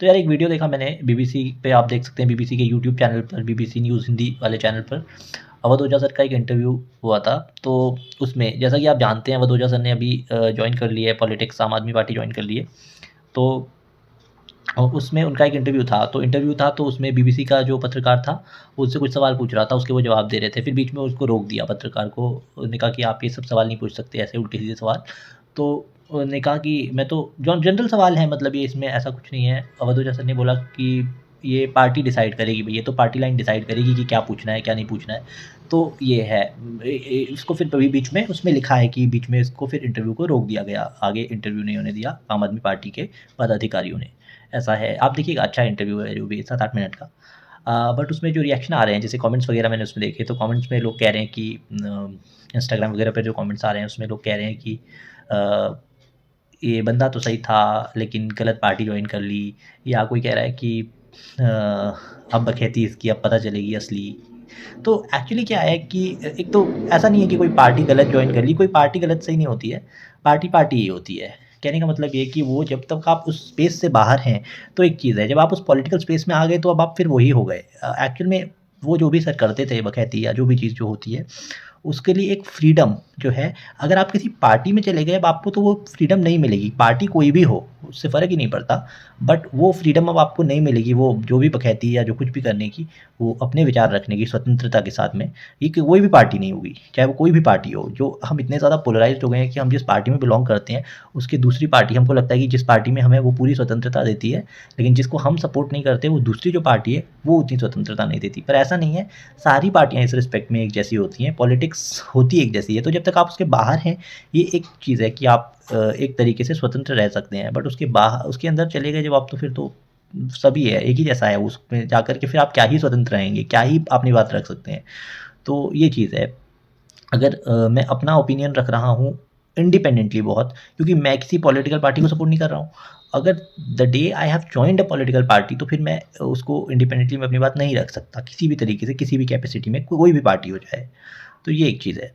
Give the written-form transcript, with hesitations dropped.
तो यार एक वीडियो देखा मैंने बीबीसी पे, आप देख सकते हैं बीबीसी के यूट्यूब चैनल पर, बीबीसी न्यूज़ हिंदी वाले चैनल पर अवध ओझा सर का एक इंटरव्यू हुआ था। तो उसमें जैसा कि आप जानते हैं अवध ओझा सर ने अभी जॉइन कर लिया है पॉलिटिक्स, आम आदमी पार्टी जॉइन कर ली है। तो उसमें उनका एक इंटरव्यू था तो उसमें बीबीसी का जो पत्रकार था, वो उससे कुछ सवाल पूछ रहा था, उसके वो जवाब दे रहे थे। फिर बीच में उसको रोक दिया पत्रकार को, उन्होंने कहा कि आप ये सब सवाल नहीं पूछ सकते, ऐसे उल्टे-सीधे सवाल। तो उन्होंने कहा कि मैं तो जॉन जनरल सवाल है, मतलब ये इसमें ऐसा कुछ नहीं है। अवध ओझा सर ने बोला कि ये पार्टी डिसाइड करेगी भई, ये तो पार्टी लाइन डिसाइड करेगी कि क्या पूछना है, क्या नहीं पूछना है। तो ये है। इसको फिर कभी बीच में उसमें लिखा है कि बीच में इसको फिर इंटरव्यू को रोक दिया गया। आगे इंटरव्यू नहीं होने दिया आम आदमी पार्टी के पदाधिकारियों ने। ऐसा है। आप देखिएगा, अच्छा इंटरव्यू है जो भी 7-8 मिनट का। बट उसमें जो रिएक्शन आ रहे हैं, जैसे कमेंट्स वगैरह मैंने उसमें देखे, तो कमेंट्स में लोग कह रहे हैं कि इंस्टाग्राम वगैरह पे जो कमेंट्स आ रहे हैं उसमें लोग कह रहे हैं कि अ, ये बंदा तो सही था लेकिन गलत पार्टी जॉइन कर ली। या कोई कह रहा है कि अब बखैती इसकी अब पता चलेगी असली। तो एक्चुअली क्या है कि एक तो ऐसा नहीं है कि कोई पार्टी गलत जॉइन कर ली, कोई पार्टी गलत सही नहीं होती है, पार्टी पार्टी ही होती है। कहने का मतलब ये है कि वो जब तक आप उस स्पेस से बाहर हैं, तो एक चीज़ है, जब आप उस पॉलिटिकल स्पेस में आ गए तो अब आप फिर वही हो गए। एक्चुअल में वो जो भी सर करते थे बखैती या जो भी चीज़ जो होती है, उसके लिए एक फ्रीडम जो है, अगर आप किसी पार्टी में चले गए, अब आपको तो वो फ्रीडम नहीं मिलेगी, पार्टी कोई भी हो, उससे फ़र्क ही नहीं पड़ता। बट वो फ्रीडम अब आपको नहीं मिलेगी, वो जो भी बखैती या जो कुछ भी करने की, वो अपने विचार रखने की स्वतंत्रता के साथ में, ये कोई भी पार्टी नहीं होगी, चाहे वो कोई भी पार्टी हो। जो हम इतने ज़्यादा पोलराइज़्ड हो गए हैं कि हम जिस पार्टी में बिलॉन्ग करते हैं, उसकी दूसरी पार्टी हमको लगता है कि जिस पार्टी में हमें वो पूरी स्वतंत्रता देती है, लेकिन जिसको हम सपोर्ट नहीं करते, वो दूसरी जो पार्टी है, वो उतनी स्वतंत्रता नहीं देती। पर ऐसा नहीं है, सारी पार्टियाँ इस रिस्पेक्ट में एक जैसी होती हैं, पॉलिटिक्स होती एक जैसी है। तो जब तक आप उसके बाहर हैं, ये एक चीज़ है कि आप एक तरीके से स्वतंत्र रह सकते हैं। बट उसके अंदर चले गए जब आप, तो फिर तो सभी है, एक ही जैसा है। उसमें जाकर के फिर आप क्या ही स्वतंत्र रहेंगे, क्या ही अपनी बात रख सकते हैं। तो ये चीज़ है। अगर मैं अपना ओपिनियन रख रहा हूँ इंडिपेंडेंटली बहुत, क्योंकि मैं किसी पॉलिटिकल पार्टी को सपोर्ट नहीं कर रहा हूँ। अगर the day I have joined a political party, तो फिर मैं उसको इंडिपेंडेंटली मैं अपनी बात नहीं रख सकता किसी भी तरीके से, किसी भी कैपेसिटी में, कोई भी पार्टी हो जाए। तो ये एक चीज़ है।